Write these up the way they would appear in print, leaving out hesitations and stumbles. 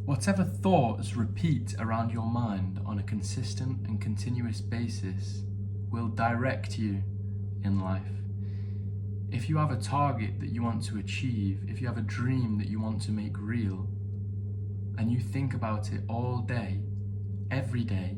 Whatever thoughts repeat around your mind on a consistent and continuous basis will direct you in life. If you have a target that you want to achieve, if you have a dream that you want to make real, and you think about it all day, every day,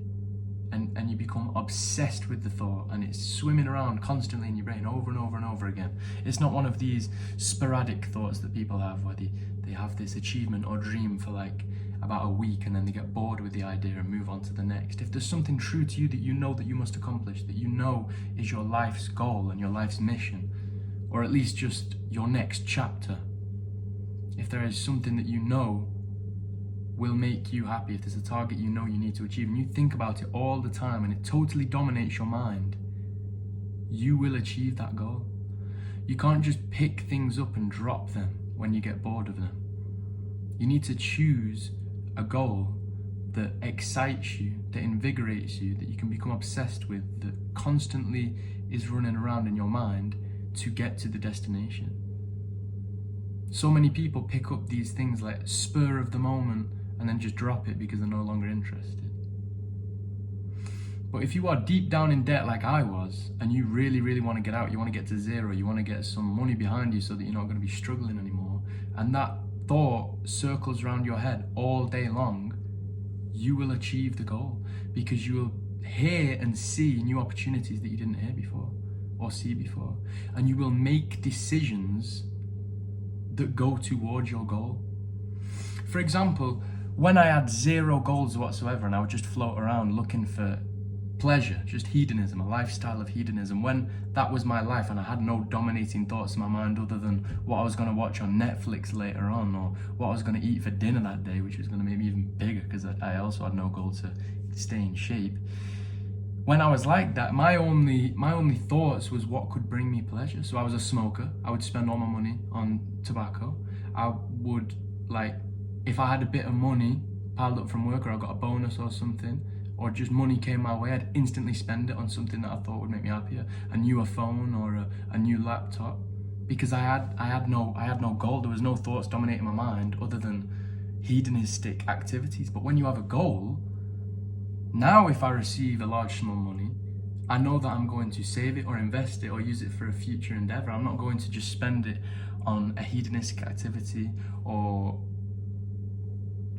and you become obsessed with the thought, and it's swimming around constantly in your brain over and over and over again. It's not one of these sporadic thoughts that people have where they have this achievement or dream for like about a week and then they get bored with the idea and move on to the next. If there's something true to you that you know that you must accomplish, that you know is your life's goal and your life's mission, or at least just your next chapter, if there is something that you know will make you happy, if there's a target you know you need to achieve, and you think about it all the time and it totally dominates your mind, you will achieve that goal. You can't just pick things up and drop them when you get bored of them. You need to choose a goal that excites you, that invigorates you, that you can become obsessed with, that constantly is running around in your mind to get to the destination. So many people pick up these things like spur of the moment and then just drop it because they're no longer interested. But if you are deep down in debt like I was, and you really, really want to get out, you want to get to zero, you want to get some money behind you so that you're not going to be struggling anymore, and that thought circles around your head all day long, you will achieve the goal because you will hear and see new opportunities that you didn't hear before or see before. And you will make decisions that go towards your goal. For example, when I had zero goals whatsoever and I would just float around looking for pleasure, just hedonism, a lifestyle of hedonism, when that was my life and I had no dominating thoughts in my mind other than what I was going to watch on Netflix later on, or what I was going to eat for dinner that day, which was going to make me even bigger because I also had no goal to stay in shape. When I was like that, my only thoughts was what could bring me pleasure. So I was a smoker. I would spend all my money on tobacco. I would, like, if I had a bit of money piled up from work or I got a bonus or something, or just money came my way, I'd instantly spend it on something that I thought would make me happier. A newer phone or a new laptop. Because I had no goal. There was no thoughts dominating my mind other than hedonistic activities. But when you have a goal, now if I receive a large sum of money, I know that I'm going to save it or invest it or use it for a future endeavor. I'm not going to just spend it on a hedonistic activity or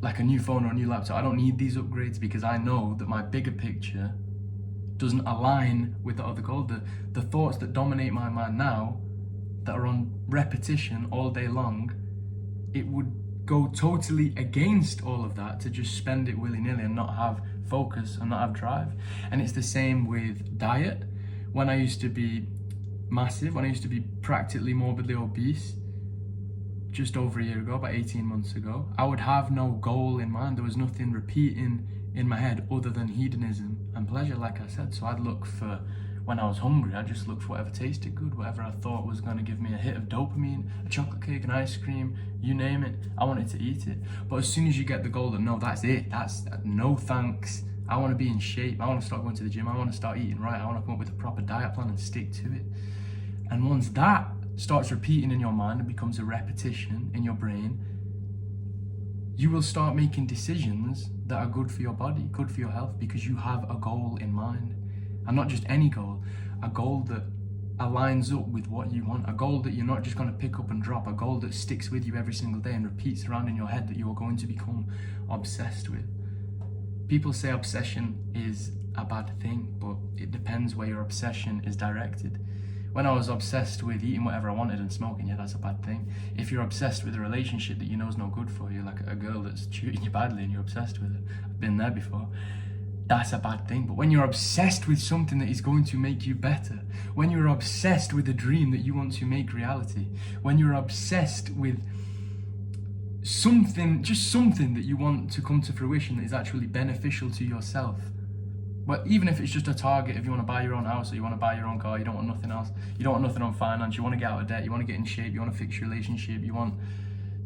like a new phone or a new laptop. I don't need these upgrades because I know that my bigger picture doesn't align with the other goal. The thoughts that dominate my mind now, that are on repetition all day long, it would go totally against all of that to just spend it willy-nilly and not have focus and not have drive. And it's the same with diet. When I used to be massive, when I used to be practically morbidly obese, just over a year ago, about 18 months ago, I would have no goal in mind. There was nothing repeating in my head other than hedonism and pleasure, like I said. So I'd look for, when I was hungry, I'd just look for whatever tasted good, whatever I thought was going to give me a hit of dopamine, a chocolate cake, an ice cream, you name it. I wanted to eat it. But as soon as you get the goal that, no, that's it, that's no thanks, I want to be in shape, I want to start going to the gym, I want to start eating right, I want to come up with a proper diet plan and stick to it. And once that starts repeating in your mind and becomes a repetition in your brain, you will start making decisions that are good for your body, good for your health, because you have a goal in mind. And not just any goal, a goal that aligns up with what you want, a goal that you're not just going to pick up and drop, a goal that sticks with you every single day and repeats around in your head that you are going to become obsessed with. People say obsession is a bad thing, but it depends where your obsession is directed. When I was obsessed with eating whatever I wanted and smoking, yeah, that's a bad thing. If you're obsessed with a relationship that you know is no good for you, like a girl that's treating you badly and you're obsessed with it, I've been there before, that's a bad thing. But when you're obsessed with something that is going to make you better, when you're obsessed with a dream that you want to make reality, when you're obsessed with something, just something that you want to come to fruition that is actually beneficial to yourself, but even if it's just a target, if you want to buy your own house or you want to buy your own car, you don't want nothing else, you don't want nothing on finance, you want to get out of debt, you want to get in shape, you want to fix your relationship, you want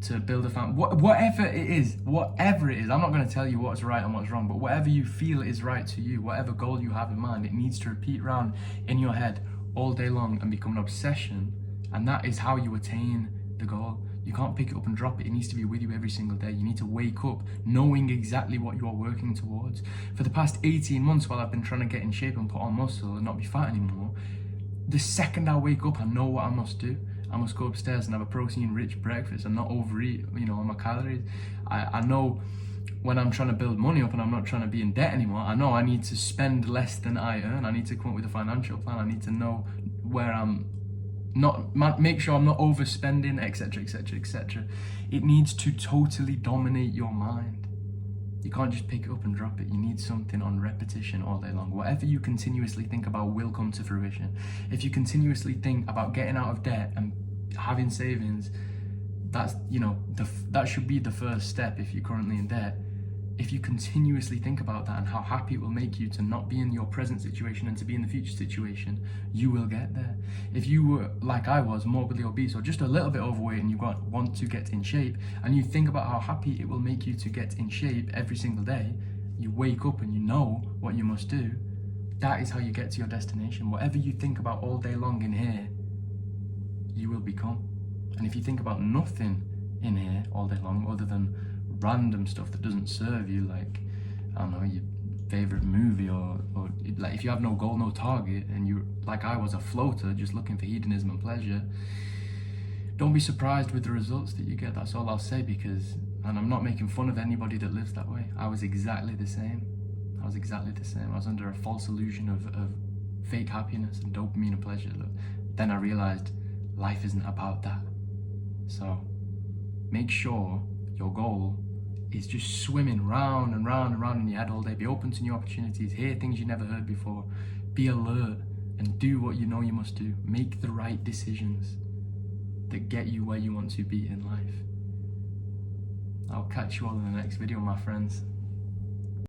to build a family, whatever it is, I'm not going to tell you what's right and what's wrong, but whatever you feel is right to you, whatever goal you have in mind, it needs to repeat around in your head all day long and become an obsession, and that is how you attain the goal. You can't pick it up and drop it. It needs to be with you every single day. You need to wake up knowing exactly what you're working towards. For the past 18 months, while I've been trying to get in shape and put on muscle and not be fat anymore, the second I wake up, I know what I must do. I must go upstairs and have a protein-rich breakfast and not overeat, on my calories. I know when I'm trying to build money up and I'm not trying to be in debt anymore, I know I need to spend less than I earn. I need to come up with a financial plan. I need to know where I'm not, make sure I'm not overspending, etc., etc., etc. It needs to totally dominate your mind. You can't just pick it up and drop it. You need something on repetition all day long. Whatever you continuously think about will come to fruition. If you continuously think about getting out of debt and having savings, that's, that should be the first step if you're currently in debt. If you continuously think about that and how happy it will make you to not be in your present situation and to be in the future situation, you will get there. If you were, like I was, morbidly obese or just a little bit overweight and you want to get in shape, and you think about how happy it will make you to get in shape every single day, you wake up and you know what you must do, that is how you get to your destination. Whatever you think about all day long in here, you will become. And if you think about nothing in here all day long other than random stuff that doesn't serve you, like, I don't know, your favorite movie, or like if you have no goal, no target, and you, like I was, a floater just looking for hedonism and pleasure, don't be surprised with the results that you get. That's all I'll say, because, and I'm not making fun of anybody that lives that way. I was exactly the same. I was under a false illusion of fake happiness and dopamine and pleasure. Then I realized life isn't about that. So make sure your goal is just swimming round and round and round in your head all day. Be open to new opportunities, hear things you never heard before, be alert, and do what you know you must do. Make the right decisions that get you where you want to be in life. I'll catch you all in the next video, my friends.